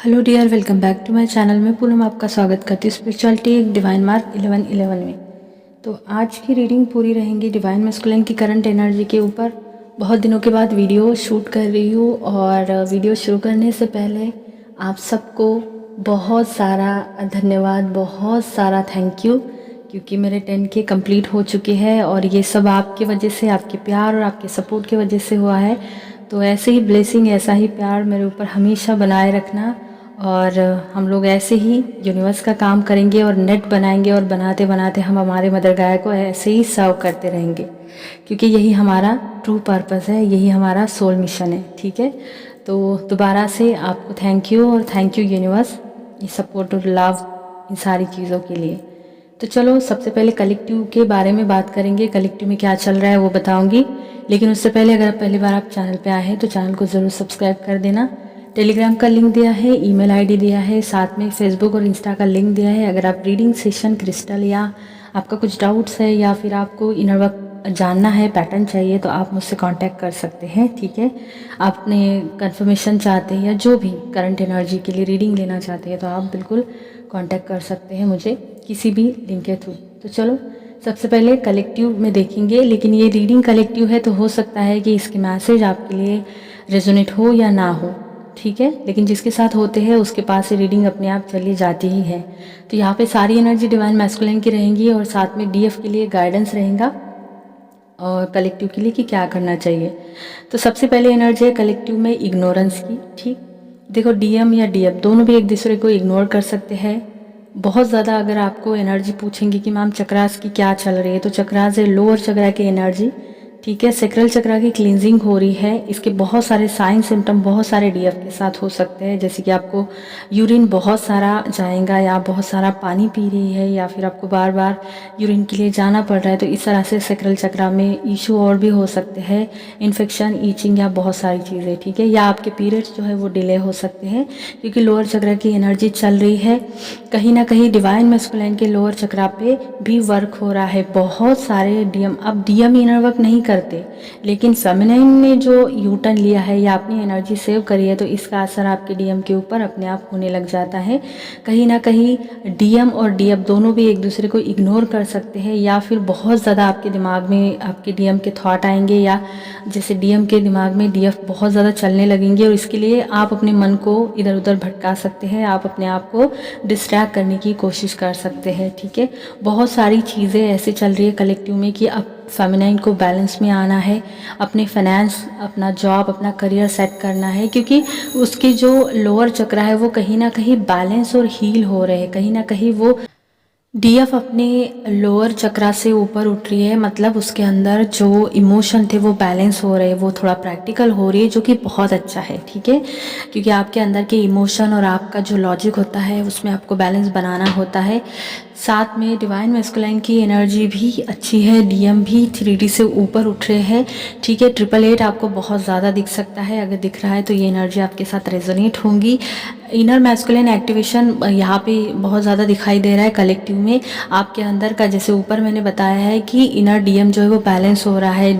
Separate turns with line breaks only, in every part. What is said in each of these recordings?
Hello dear, welcome back to my channel में पूनम आपका स्वागत करती हूँ स्पिरिचुअलिटी एक डिवाइन मार्क 11/11 में। तो आज की रीडिंग पूरी रहेंगी डिवाइन मैस्कुलिन की करंट एनर्जी के ऊपर। बहुत दिनों के बाद वीडियो शूट कर रही हूँ और वीडियो शुरू करने से पहले आप सबको बहुत सारा धन्यवाद, बहुत सारा थैंक यू, क्योंकि मेरे 10K कंप्लीट हो चुके हैं और ये सब आपकी वजह से, आपके प्यार और आपके सपोर्ट की वजह से हुआ है। तो ऐसे ही ब्लेसिंग, ऐसा ही प्यार मेरे ऊपर हमेशा बनाए रखना और हम लोग ऐसे ही यूनिवर्स का काम करेंगे और नेट बनाएंगे और बनाते बनाते हम हमारे मदर गाय को ऐसे ही सर्व करते रहेंगे, क्योंकि यही हमारा ट्रू पर्पस है, यही हमारा सोल मिशन है। ठीक है, तो दोबारा से आपको थैंक यू और थैंक यू यूनिवर्स, ये सपोर्ट और लव इन सारी चीज़ों के लिए। तो चलो सबसे पहले कलेक्टिव के बारे में बात करेंगे, कलेक्टिव में क्या चल रहा है वो बताऊंगी। लेकिन उससे पहले अगर पहली बार आप चैनल पे आए हैं तो चैनल को ज़रूर सब्सक्राइब कर देना। टेलीग्राम का लिंक दिया है, ईमेल आईडी दिया है, साथ में फेसबुक और इंस्टा का लिंक दिया है। अगर आप रीडिंग सेशन, क्रिस्टल या आपका कुछ डाउट्स है या फिर आपको इनर वर्क जानना है, पैटर्न चाहिए, तो आप मुझसे कांटेक्ट कर सकते हैं। ठीक है, आपने कंफर्मेशन चाहते हैं या जो भी करंट एनर्जी के लिए रीडिंग लेना चाहते हैं तो आप बिल्कुल कांटेक्ट कर सकते हैं मुझे किसी भी लिंक के थ्रू। तो चलो सबसे पहले कलेक्टिव में देखेंगे, लेकिन ये रीडिंग कलेक्टिव है तो हो सकता है कि इसके मैसेज आपके लिए रेजोनेट हो या ना हो। ठीक है, लेकिन जिसके साथ होते हैं उसके पास से रीडिंग अपने आप चली जाती ही है। तो यहाँ पे सारी एनर्जी डिवाइन मैस्कुलिन की रहेंगी और साथ में डीएफ के लिए गाइडेंस रहेगा और कलेक्टिव के लिए कि क्या करना चाहिए। तो सबसे पहले एनर्जी है कलेक्टिव में इग्नोरेंस की। ठीक, देखो डीएम या डीएफ दोनों भी एक दूसरे को इग्नोर कर सकते हैं बहुत ज़्यादा। अगर आपको एनर्जी पूछेंगे कि मैम चक्रास की क्या चल रही है, तो चक्रास है लोअर चक्रा की एनर्जी। ठीक है, सेक्रल चक्रा की क्लींजिंग हो रही है। इसके बहुत सारे साइन सिम्टम बहुत सारे डीएफ के साथ हो सकते हैं, जैसे कि आपको यूरिन बहुत सारा जाएगा या आप बहुत सारा पानी पी रही है या फिर आपको बार बार यूरिन के लिए जाना पड़ रहा है। तो इस तरह से सेक्रल चक्रा में इशू और भी हो सकते हैं, इन्फेक्शन, ईचिंग या बहुत सारी चीज़ें। ठीक है, या आपके पीरियड्स जो है वो डिले हो सकते हैं क्योंकि लोअर चक्रा की एनर्जी चल रही है। कहीं ना कहीं डिवाइन मैस्कुलिन के लोअर चक्रा पे भी वर्क हो रहा है। बहुत सारे डीएम, अब डीएम इनर वर्क नहीं करते, लेकिन फेमिनाइन ने जो यूटर्न लिया है या अपनी एनर्जी सेव करी है तो इसका असर आपके डीएम के ऊपर अपने आप होने लग जाता है। कहीं ना कहीं डीएम और डीएफ दोनों भी एक दूसरे को इग्नोर कर सकते हैं या फिर बहुत ज़्यादा आपके दिमाग में आपके डीएम के थॉट आएंगे या जैसे डीएम के दिमाग में डीएफ बहुत ज़्यादा चलने लगेंगे और इसके लिए आप अपने मन को इधर उधर भटका सकते हैं, आप अपने आप को डिस्ट्रैक्ट करने की कोशिश कर सकते हैं। ठीक है, बहुत सारी चीज़ें ऐसी चल रही है कलेक्टिव में कि अब फेमिनाइन को बैलेंस में आना है, अपने फाइनेंस, अपना जॉब, अपना करियर सेट करना है, क्योंकि उसके जो लोअर चक्र है वो कहीं ना कहीं बैलेंस और हील हो रहे हैं। कहीं ना कहीं वो डीएफ अपने लोअर चक्रा से ऊपर उठ रही है, मतलब उसके अंदर जो इमोशन थे वो बैलेंस हो रहे हैं, वो थोड़ा प्रैक्टिकल हो रही है, जो कि बहुत अच्छा है। ठीक है, क्योंकि आपके अंदर के इमोशन और आपका जो लॉजिक होता है उसमें आपको बैलेंस बनाना होता है। साथ में डिवाइन मैस्कुलिन की एनर्जी भी अच्छी है, डीएम भी 3D से ऊपर उठ रहे हैं। ठीक है, 888 आपको बहुत ज़्यादा दिख सकता है, अगर दिख रहा है तो ये एनर्जी आपके साथ रेजोनेट होंगी। इनर मैस्कुलिन एक्टिवेशन यहाँ पे बहुत ज़्यादा दिखाई दे रहा है कलेक्टिव में आपके अंदर का। जैसे ऊपर मैंने बताया है कि इनर डीएम जो है वो बैलेंस हो रहा है,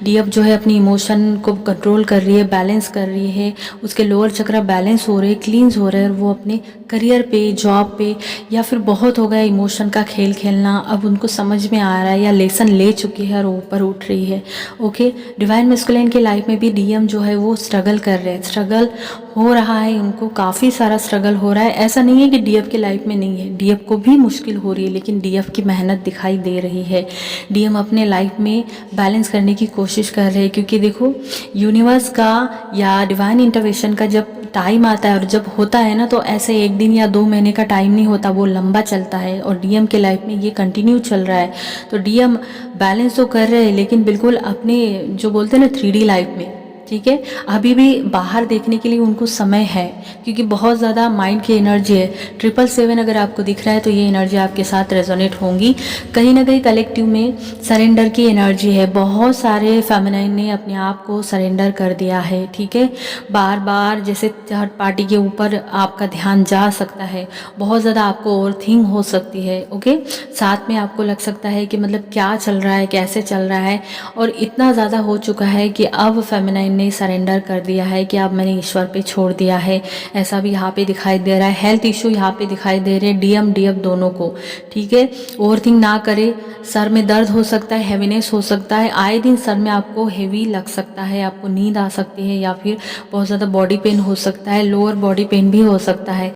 डीएफ जो है अपनी इमोशन को कंट्रोल कर रही है, बैलेंस कर रही है, उसके लोअर चक्रा बैलेंस हो रहे, क्लींस हो रहे हैं और वो अपने करियर पे, जॉब पे, या फिर बहुत हो गया इमोशन का खेल खेलना, अब उनको समझ में आ रहा है या लेसन ले चुकी है और ऊपर उठ रही है। ओके, डिवाइन मैस्कुलिन की लाइफ में भी डीएम जो है वो स्ट्रगल कर रहे हैं, स्ट्रगल हो रहा है, उनको काफ़ी सारा स्ट्रगल हो रहा है। ऐसा नहीं है कि डीएफ की लाइफ में नहीं है, डीएफ को भी मुश्किल हो रही है, लेकिन डीएफ की मेहनत दिखाई दे रही है। डीएम अपने लाइफ में बैलेंस करने की कोशिश कर रहे हैं, क्योंकि देखो यूनिवर्स का या डिवाइन इंटरवेंशन का जब टाइम आता है और जब होता है ना, तो ऐसे 1 दिन या 2 महीने का टाइम नहीं होता, वो लंबा चलता है और डीएम के लाइफ में ये कंटिन्यू चल रहा है। तो डीएम बैलेंस तो कर रहे हैं, लेकिन बिल्कुल अपने जो बोलते हैं ना 3D लाइफ में, ठीक है, अभी भी बाहर देखने के लिए उनको समय है, क्योंकि बहुत ज़्यादा माइंड की एनर्जी है। 777 अगर आपको दिख रहा है तो ये एनर्जी आपके साथ रेजोनेट होंगी। कहीं ना कहीं कलेक्टिव में सरेंडर की एनर्जी है, बहुत सारे फेमिनाइन ने अपने आप को सरेंडर कर दिया है। ठीक है, बार बार जैसे थर्ड पार्टी के ऊपर आपका ध्यान जा सकता है, बहुत ज़्यादा आपको ओवर थिंक हो सकती है। ओके, साथ में आपको लग सकता है कि मतलब क्या चल रहा है, कैसे चल रहा है, और इतना ज़्यादा हो चुका है कि अब फेमिनाइन ने सरेंडर कर दिया है कि अब मैंने ईश्वर पे छोड़ दिया है, ऐसा भी यहाँ पे दिखाई दे रहा है। हेल्थ इशू यहाँ पे दिखाई दे रहे हैं डीएम डीएफ दोनों को, ठीक है। ओवरथिंक ना करे, सर में दर्द हो सकता है, हैवीनेस हो सकता है, आए दिन सर में आपको हेवी लग सकता है, आपको नींद आ सकती है, या फिर बहुत ज़्यादा बॉडी पेन हो सकता है, लोअर बॉडी पेन भी हो सकता है।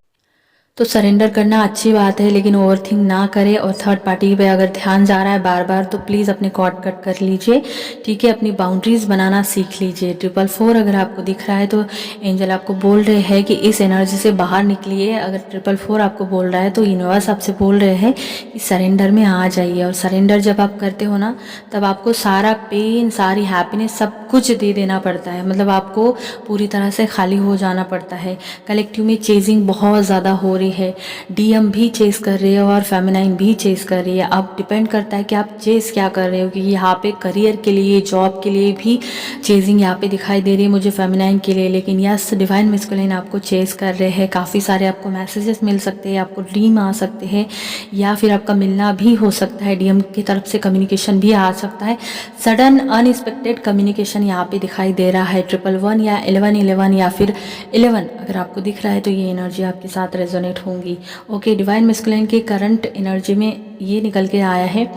तो सरेंडर करना अच्छी बात है, लेकिन ओवरथिंक ना करें। और थर्ड पार्टी पे अगर ध्यान जा रहा है बार बार तो प्लीज़ अपने कॉर्ड कट कर लीजिए, ठीक है। अपनी बाउंड्रीज बनाना सीख लीजिए। 444 अगर आपको दिख रहा है तो एंजल आपको बोल रहे हैं कि इस एनर्जी से बाहर निकलिए। अगर 444 आपको बोल रहा है तो यूनिवर्स आपसे बोल रहे हैं कि सरेंडर में आ जाइए। और सरेंडर जब आप करते हो ना, तब आपको सारा पेन, सारी हैप्पीनेस, सब कुछ दे देना पड़ता है। मतलब आपको पूरी तरह से खाली हो जाना पड़ता है। कलेक्टिव में चेजिंग बहुत ज़्यादा हो रही है, डीएम भी चेस कर रही है और फेमिनाइन भी चेस कर रही है। अब डिपेंड करता है कि आप चेस क्या कर रहे हो, क्योंकि यहाँ पे करियर के लिए, जॉब के लिए भी चेजिंग यहाँ पे दिखाई दे रही है मुझे फेमिनाइन के लिए। लेकिन यस, डिवाइन मैस्कुलिन आपको चेस कर रहे हैं। काफ़ी सारे आपको मैसेजेस मिल सकते हैं, आपको ड्रीम आ सकते हैं, या फिर आपका मिलना भी हो सकता है। डीएम की तरफ से कम्युनिकेशन भी आ सकता है। सडन अनएक्सपेक्टेड कम्युनिकेशन यहाँ पे दिखाई दे रहा है। 111 या 1111 या फिर 11 अगर आपको दिख रहा है तो ये एनर्जी आपके साथ रेजोनेट होंगी। ओके, डिवाइन मैस्कुलिन की करंट एनर्जी में ये निकल के आया है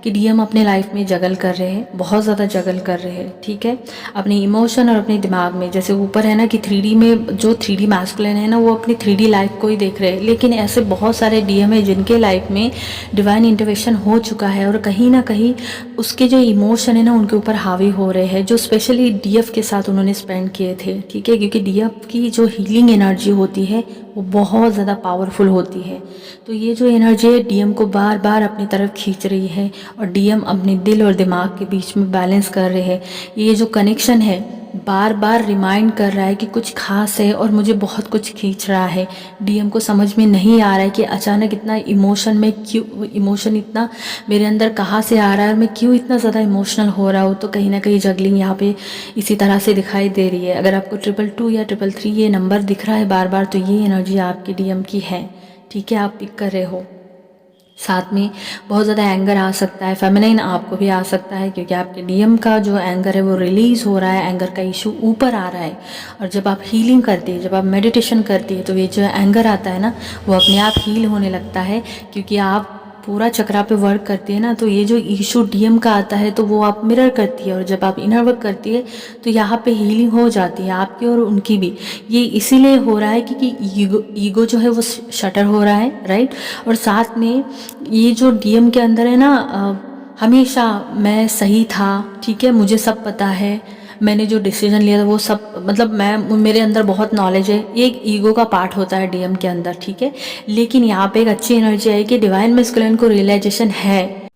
कि डीएम अपने लाइफ में जगल कर रहे हैं, बहुत ज़्यादा जगल कर रहे हैं, ठीक है। अपने इमोशन और अपने दिमाग में, जैसे ऊपर है ना कि 3D में जो 3D मैस्कुलिन है ना, वो अपनी 3D लाइफ को ही देख रहे हैं। लेकिन ऐसे बहुत सारे डीएम है जिनके लाइफ में डिवाइन इंटरवेंशन हो चुका है और कहीं ना कहीं उसके जो इमोशन है ना उनके ऊपर हावी हो रहे हैं, जो स्पेशली डीएफ के साथ उन्होंने स्पेंड किए थे, ठीक है। क्योंकि डीएफ की जो हीलिंग एनर्जी होती है वो बहुत ज़्यादा पावरफुल होती है। तो ये जो एनर्जी है डीएम को बार बार अपनी तरफ खींच रही है और डीएम अपने दिल और दिमाग के बीच में बैलेंस कर रहे हैं। ये जो कनेक्शन है बार बार रिमाइंड कर रहा है कि कुछ खास है और मुझे बहुत कुछ खींच रहा है। डीएम को समझ में नहीं आ रहा है कि अचानक इतना इमोशन में क्यों, इमोशन इतना मेरे अंदर कहाँ से आ रहा है और मैं क्यों इतना ज़्यादा इमोशनल हो रहा हूँ। तो कहीं ना कहीं जगलिंग यहाँ पे इसी तरह से दिखाई दे रही है। अगर आपको 222 या 333 ये नंबर दिख रहा है बार बार, तो ये एनर्जी आपकी डीएम की है, ठीक है। आप पिक कर रहे हो। साथ में बहुत ज़्यादा एंगर आ सकता है, फेमिनाइन आपको भी आ सकता है, क्योंकि आपके डीएम का जो एंगर है वो रिलीज़ हो रहा है, एंगर का इशू ऊपर आ रहा है। और जब आप हीलिंग करती है, जब आप मेडिटेशन करती है, तो ये जो एंगर आता है ना वो अपने आप हील होने लगता है, क्योंकि आप पूरा चक्रा पे वर्क करती है ना। तो ये जो इशू डीएम का आता है तो वो आप मिरर करती है, और जब आप इनर वर्क करती है तो यहाँ पे हीलिंग हो जाती है आपकी और उनकी भी। ये इसीलिए हो रहा है क्योंकि ईगो जो है वो शटर हो रहा है, राइट। और साथ में ये जो डीएम के अंदर है ना, हमेशा मैं सही था, ठीक है, मुझे सब पता है, मैंने जो डिसीजन लिया था वो सब, मतलब मेरे अंदर बहुत नॉलेज है। ये एक ईगो का पार्ट होता है डीएम के अंदर, ठीक है। लेकिन यहाँ पे एक अच्छी एनर्जी आई कि डिवाइन मैस्कुलिन को रियलाइजेशन है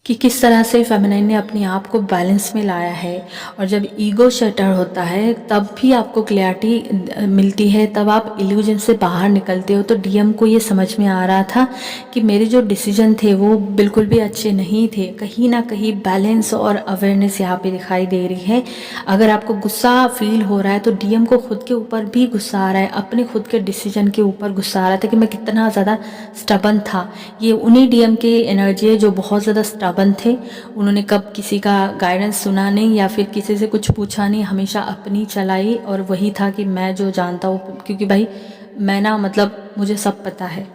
कि किस तरह से फेमिनाइन ने अपने आप को बैलेंस में लाया है। और जब ईगो शटर होता है तब भी आपको क्लैरिटी मिलती है, तब आप इल्यूजन से बाहर निकलते हो। तो डीएम को ये समझ में आ रहा था कि मेरे जो डिसीजन थे वो बिल्कुल भी अच्छे नहीं थे। कहीं ना कहीं बैलेंस और अवेयरनेस यहाँ पे दिखाई दे रही है। अगर आपको गुस्सा फील हो रहा है तो डीएम को खुद के ऊपर भी गुस्सा आ रहा है, अपने खुद के डिसीजन के ऊपर गुस्सा आ रहा था कि मैं कितना ज़्यादा स्टबन था। ये उन्हीं डीएम की एनर्जी है जो बहुत ज़्यादा बंद थे। उन्होंने कब किसी का गाइडेंस सुना नहीं या फिर किसी से कुछ पूछा नहीं, हमेशा अपनी चलाई। और वही था कि मैं जो जानता हूँ, क्योंकि भाई मैं ना, मतलब मुझे सब पता है,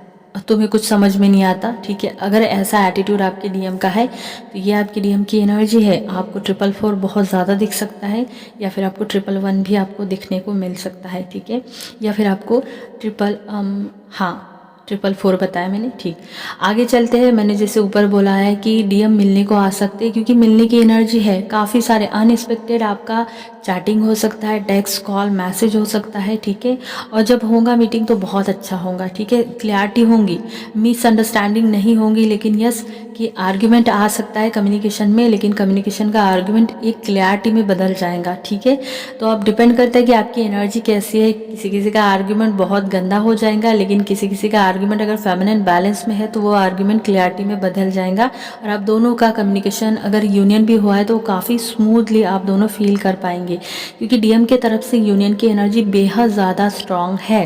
तुम्हें कुछ समझ में नहीं आता, ठीक है। अगर ऐसा एटीट्यूड आपके डीएम का है तो ये आपकी डीएम की एनर्जी है। आपको 444 बहुत ज़्यादा दिख सकता है, या फिर आपको 111 भी आपको दिखने को मिल सकता है, ठीक है। या फिर आपको 444 बताया मैंने, ठीक। आगे चलते हैं। मैंने जैसे ऊपर बोला है कि डीएम मिलने को आ सकते हैं, क्योंकि मिलने की एनर्जी है। काफ़ी सारे अनएक्सपेक्टेड आपका चैटिंग हो सकता है, टेक्स्ट, कॉल, मैसेज हो सकता है, ठीक है। और जब होगा मीटिंग तो बहुत अच्छा होगा, ठीक है। क्लैरिटी होंगी, मिसअंडरस्टैंडिंग नहीं होंगी, लेकिन यस कि आर्ग्यूमेंट आ सकता है कम्युनिकेशन में, लेकिन कम्युनिकेशन का आर्ग्यूमेंट एक क्लैरिटी में बदल जाएगा, ठीक है। तो अब डिपेंड करता है कि आपकी एनर्जी कैसी है। किसी किसी का आर्ग्यूमेंट बहुत गंदा हो जाएगा, लेकिन किसी किसी का आर्ग्यूमेंट अगर फेमिनिन बैलेंस में है तो वो आर्ग्यूमेंट क्लियरिटी में बदल जाएगा, और आप दोनों का कम्युनिकेशन अगर यूनियन भी हुआ है तो काफ़ी स्मूथली आप दोनों फील कर पाएंगे, क्योंकि डीएम के तरफ से यूनियन की एनर्जी बेहद ज़्यादा स्ट्रांग है,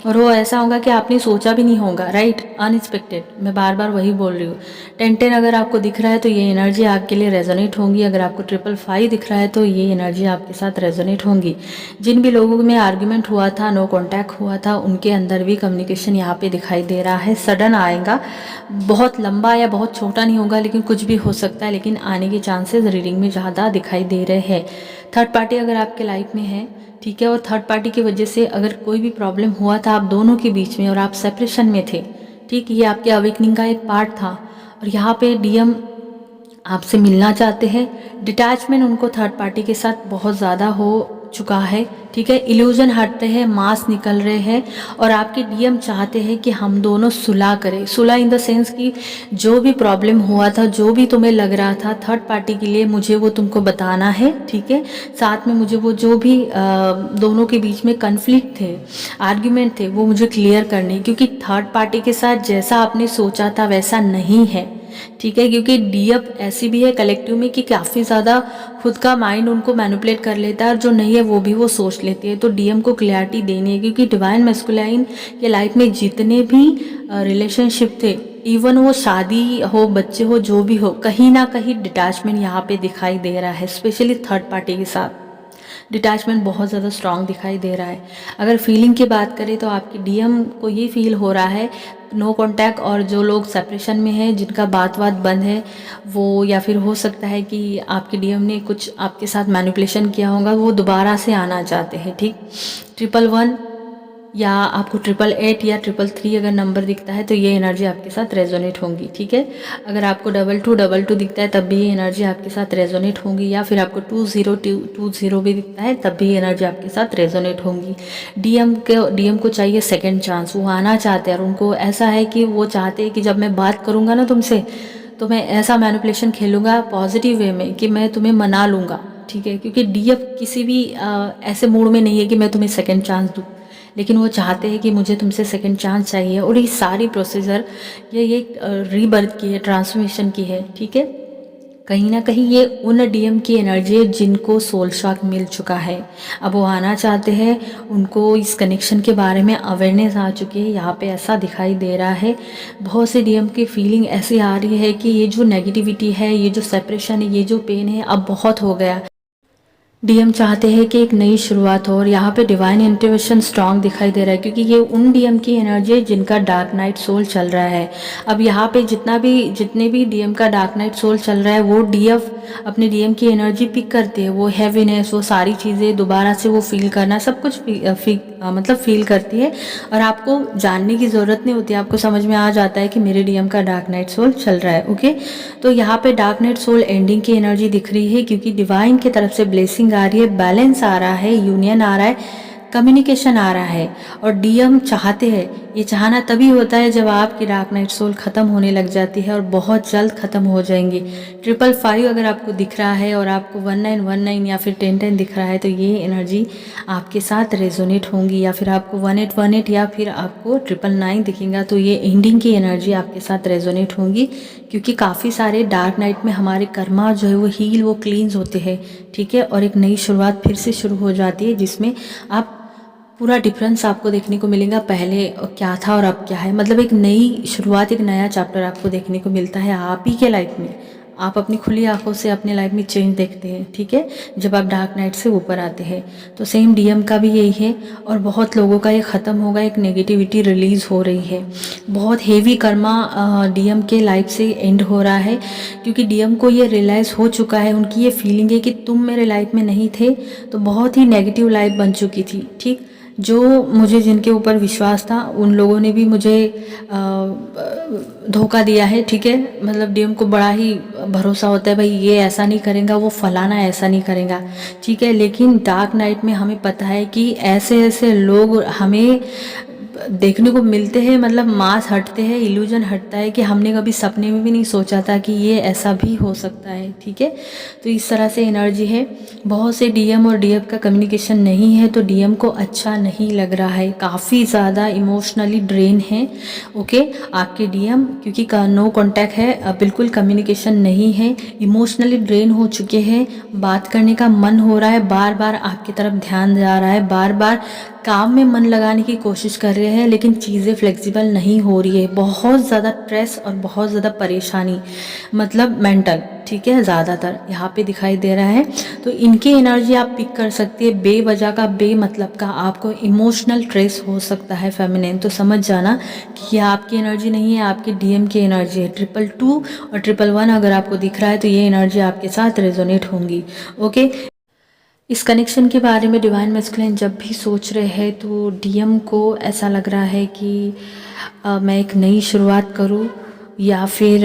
और वो ऐसा होगा कि आपने सोचा भी नहीं होगा, राइट, अनएक्सपेक्टेड। मैं बार बार वही बोल रही हूँ। 10-10 अगर आपको दिख रहा है तो ये एनर्जी आपके लिए रेजोनेट होंगी, अगर आपको 555 दिख रहा है तो ये एनर्जी आपके साथ रेजोनेट होंगी। जिन भी लोगों में आर्ग्यूमेंट हुआ था, नो कॉन्टैक्ट हुआ था, उनके अंदर भी कम्युनिकेशन यहाँ पे दिखाई दे रहा है, सडन आएगा, बहुत लंबा या बहुत छोटा नहीं होगा, लेकिन कुछ भी हो सकता है, लेकिन आने के चांसेस रीडिंग में ज़्यादा दिखाई दे रहे हैं। थर्ड पार्टी अगर आपके लाइफ में है, ठीक है, और थर्ड पार्टी की वजह से अगर कोई भी प्रॉब्लम हुआ था आप दोनों के बीच में और आप सेपरेशन में थे, ठीक, ये आपके अवेकनिंग का एक पार्ट था, और यहाँ पे डीएम आपसे मिलना चाहते हैं। डिटैचमेंट उनको थर्ड पार्टी के साथ बहुत ज़्यादा हो चुका है, ठीक है, इल्यूजन हटते हैं, मास निकल रहे हैं, और आपके डीएम चाहते हैं कि हम दोनों सुलह करें। सुलह इन द सेंस कि जो भी प्रॉब्लम हुआ था, जो भी तुम्हें लग रहा था थर्ड पार्टी के लिए, मुझे वो तुमको बताना है, ठीक है, साथ में मुझे वो जो भी दोनों के बीच में कन्फ्लिक्ट थे, आर्ग्यूमेंट थे, वो मुझे क्लियर करने, क्योंकि थर्ड पार्टी के साथ जैसा आपने सोचा था वैसा नहीं है, ठीक है, क्योंकि डीएफ ऐसी भी है कलेक्टिव में कि काफ़ी ज़्यादा खुद का माइंड उनको मैनिपुलेट कर लेता है, और जो नहीं है वो भी वो सोच लेती है। तो डीएम को क्लैरिटी देनी है, क्योंकि डिवाइन मैस्कुलाइन के लाइफ में जितने भी रिलेशनशिप थे, इवन वो शादी हो, बच्चे हो, जो भी हो, कहीं ना कहीं डिटैचमेंट यहाँ पे दिखाई दे रहा है, स्पेशली थर्ड पार्टी के साथ डिटैचमेंट बहुत ज़्यादा स्ट्रांग दिखाई दे रहा है। अगर फीलिंग की बात करें तो आपकी डीएम को ये फील हो रहा है नो कांटेक्ट, और जो लोग सेपरेशन में हैं, जिनका बात बंद है, वो, या फिर हो सकता है कि आपके डीएम ने कुछ आपके साथ मैनिपुलेशन किया होगा, वो दोबारा से आना चाहते हैं, ठीक। 111 या आपको 888 या 333 अगर नंबर दिखता है तो ये एनर्जी आपके साथ रेजोनेट होंगी, ठीक है। अगर आपको 2222 दिखता है तब भी ये एनर्जी आपके साथ रेजोनेट होंगी, या फिर आपको 2020 भी दिखता है तब भी एनर्जी आपके साथ रेजोनेट होंगी। डीएम को चाहिए सेकंड चांस, वो आना चाहते हैं, और उनको ऐसा है कि वो चाहते हैं कि जब मैं बात करूँगा ना तुमसे, तो मैं ऐसा मैनिपुलेशन खेलूँगा पॉजिटिव वे में कि मैं तुम्हें मना लूँगा, ठीक है, क्योंकि डीएफ किसी भी ऐसे मूड में नहीं है कि मैं तुम्हें सेकंड चांस दूँ, लेकिन वो चाहते हैं कि मुझे तुमसे सेकंड चांस चाहिए, और ये सारी प्रोसीजर ये रीबर्थ की है, ट्रांसफॉर्मेशन की है, ठीक है। कहीं ना कहीं ये उन डीएम की एनर्जी है जिनको सोल शॉक मिल चुका है, अब वो आना चाहते हैं, उनको इस कनेक्शन के बारे में अवेयरनेस आ चुकी है, यहाँ पे ऐसा दिखाई दे रहा है। बहुत से डीएम की फीलिंग ऐसी आ रही है कि ये जो नेगेटिविटी है, ये जो सेपरेशन है, ये जो पेन है, अब बहुत हो गया। डीएम चाहते हैं कि एक नई शुरुआत हो, और यहाँ पे डिवाइन इंट्यूशन स्ट्रांग दिखाई दे रहा है, क्योंकि ये उन डीएम की एनर्जी है जिनका डार्क नाइट सोल चल रहा है। अब यहाँ पे जितने भी डीएम का डार्क नाइट सोल चल रहा है, वो डीएफ अपने डीएम की एनर्जी पिक करते हैं, वो हैवीनेस, वो सारी चीज़ें दोबारा से वो फील करना, सब कुछ मतलब फील करती है, और आपको जानने की ज़रूरत नहीं होती, आपको समझ में आ जाता है कि मेरे डीएम का डार्क नाइट सोल चल रहा है, ओके। तो यहाँ पे डार्क नाइट सोल एंडिंग की एनर्जी दिख रही है, क्योंकि डिवाइन की तरफ से ब्लेसिंग आ रही है, बैलेंस आ रहा है, यूनियन आ रहा है, कम्युनिकेशन आ रहा है, और डीएम चाहते हैं, ये चाहना तभी होता है जब आपकी डार्क नाइट सोल ख़त्म होने लग जाती है, और बहुत जल्द ख़त्म हो जाएंगी। 555 अगर आपको दिख रहा है और आपको 1919 या फिर 1010 दिख रहा है तो ये एनर्जी आपके साथ रेजोनेट होंगी, या फिर आपको 1818 या फिर आपको 999 दिखेगा तो ये एंडिंग की एनर्जी आपके साथ रेजोनेट होंगी, क्योंकि काफ़ी सारे डार्क नाइट में हमारे कर्मा जो है वो हील, वो क्लींस होते हैं, ठीक है, और एक नई शुरुआत फिर से शुरू हो जाती है, जिसमें आप पूरा डिफरेंस आपको देखने को मिलेगा, पहले क्या था और अब क्या है, मतलब एक नई शुरुआत, एक नया चैप्टर आपको देखने को मिलता है आप ही के लाइफ में। आप अपनी खुली आंखों से अपने लाइफ में चेंज देखते हैं, ठीक है, जब आप डार्क नाइट से ऊपर आते हैं। तो सेम डीएम का भी यही है, और बहुत लोगों का ये ख़त्म होगा, एक नेगेटिविटी रिलीज़ हो रही है, बहुत हेवी कर्मा डीएम के लाइफ से एंड हो रहा है, क्योंकि डीएम को ये रियलाइज़ हो चुका है, उनकी ये फीलिंग है कि तुम मेरे लाइफ में नहीं थे तो बहुत ही नेगेटिव लाइफ बन चुकी थी, ठीक। जो मुझे जिनके ऊपर विश्वास था उन लोगों ने भी मुझे धोखा दिया है, ठीक है, मतलब डीएम को बड़ा ही भरोसा होता है, भाई ये ऐसा नहीं करेगा, वो फलाना ऐसा नहीं करेगा, ठीक है, लेकिन डार्क नाइट में हमें पता है कि ऐसे ऐसे लोग हमें देखने को मिलते हैं, मतलब मास हटते हैं, इल्यूजन हटता है कि हमने कभी सपने में भी नहीं सोचा था कि ये ऐसा भी हो सकता है। ठीक है, तो इस तरह से एनर्जी है। बहुत से डीएम और डीएफ का कम्युनिकेशन नहीं है, तो डीएम को अच्छा नहीं लग रहा है, काफ़ी ज़्यादा इमोशनली ड्रेन है। ओके, आपके डीएम क्योंकि नो कांटेक्ट है, बिल्कुल कम्युनिकेशन नहीं है, इमोशनली ड्रेन हो चुके हैं, बात करने का मन हो रहा है, बार बार आपकी तरफ ध्यान जा रहा है, बार बार काम में मन लगाने की कोशिश कर रहे हैं, लेकिन चीज़ें फ्लेक्सिबल नहीं हो रही है। बहुत ज़्यादा स्ट्रेस और बहुत ज़्यादा परेशानी, मतलब मेंटल, ठीक है, ज़्यादातर यहाँ पे दिखाई दे रहा है। तो इनकी एनर्जी आप पिक कर सकती है, बेवजह का, बेमतलब का आपको इमोशनल स्ट्रेस हो सकता है फेमिनिन। तो समझ जाना कि ये आपकी एनर्जी नहीं है, आपके डीएम की एनर्जी है। 222 और 111 अगर आपको दिख रहा है तो ये एनर्जी आपके साथ रेजोनेट होंगी। ओके, इस कनेक्शन के बारे में डिवाइन मैस्कुलिन जब भी सोच रहे हैं तो डीएम को ऐसा लग रहा है कि मैं एक नई शुरुआत करूं, या फिर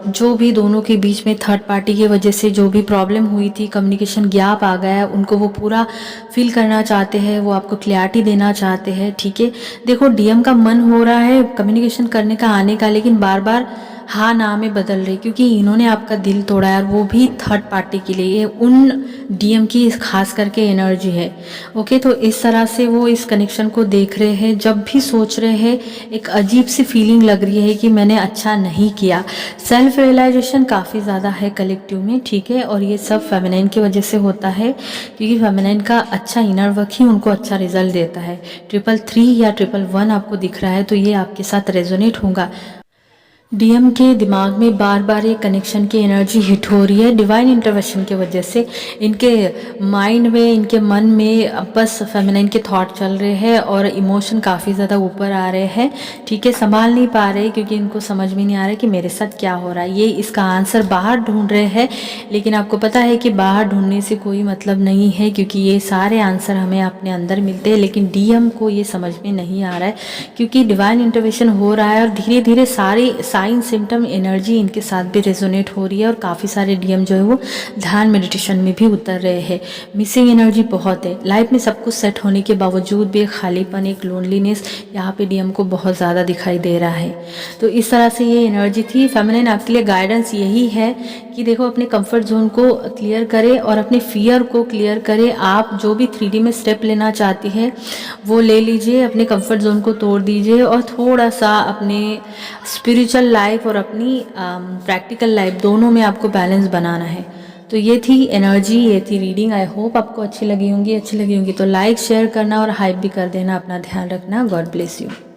जो भी दोनों के बीच में थर्ड पार्टी की वजह से जो भी प्रॉब्लम हुई थी, कम्युनिकेशन गैप आ गया है, उनको वो पूरा फील करना चाहते हैं, वो आपको क्लैरिटी देना चाहते हैं। ठीक है, देखो डीएम का मन हो रहा है कम्युनिकेशन करने का, आने का, लेकिन बार बार हाँ ना में बदल रहे, क्योंकि इन्होंने आपका दिल तोड़ा है, और वो भी थर्ड पार्टी के लिए। ये उन डीएम की खास करके एनर्जी है। ओके, तो इस तरह से वो इस कनेक्शन को देख रहे हैं, जब भी सोच रहे हैं एक अजीब सी फीलिंग लग रही है कि मैंने अच्छा नहीं किया। सेल्फ रियलाइजेशन काफ़ी ज़्यादा है कलेक्टिव में। ठीक है, और ये सब फेमिनाइन की वजह से होता है, क्योंकि फेमिनाइन का अच्छा इनर वर्क ही उनको अच्छा रिजल्ट देता है। 333 या 111 आपको दिख रहा है तो ये आपके साथ रेजोनेट होगा। डीएम के दिमाग में बार बार ये कनेक्शन की एनर्जी हिट हो रही है डिवाइन इंटरवेंशन की वजह से। इनके माइंड में, इनके मन में अब बस फेमिनाइन के थॉट चल रहे हैं, और इमोशन काफ़ी ज़्यादा ऊपर आ रहे हैं। ठीक है, संभाल नहीं पा रहे, क्योंकि इनको समझ में नहीं आ रहा है कि मेरे साथ क्या हो रहा है। ये इसका आंसर बाहर ढूंढ रहे हैं, लेकिन आपको पता है कि बाहर ढूंढने से कोई मतलब नहीं है, क्योंकि ये सारे आंसर हमें अपने अंदर मिलते हैं। लेकिन डीएम को ये समझ में नहीं आ रहा है, क्योंकि डिवाइन इंटरवेंशन हो रहा है, और धीरे धीरे सारी साइन सिम्टम एनर्जी इनके साथ भी रेजोनेट हो रही है, और काफ़ी सारे डीएम जो है वो ध्यान मेडिटेशन में भी उतर रहे हैं। मिसिंग एनर्जी बहुत है, लाइफ में सब कुछ सेट होने के बावजूद भी एक खालीपन, एक लोनलीनेस यहाँ पे डीएम को बहुत ज़्यादा दिखाई दे रहा है। तो इस तरह से ये एनर्जी थी। फेमिनिन आपके लिए गाइडेंस यही है कि देखो अपने कंफर्ट जोन को क्लियर करें और अपने फियर को क्लियर करें। आप जो भी 3D में स्टेप लेना चाहती है वो ले लीजिए, अपने कंफर्ट जोन को तोड़ दीजिए, और थोड़ा सा अपने स्पिरिचुअल लाइफ और अपनी प्रैक्टिकल लाइफ दोनों में आपको बैलेंस बनाना है। तो ये थी एनर्जी, ये थी रीडिंग। आई होप आपको अच्छी लगी होंगी तो लाइक शेयर करना और हाइप भी कर देना। अपना ध्यान रखना। God bless you.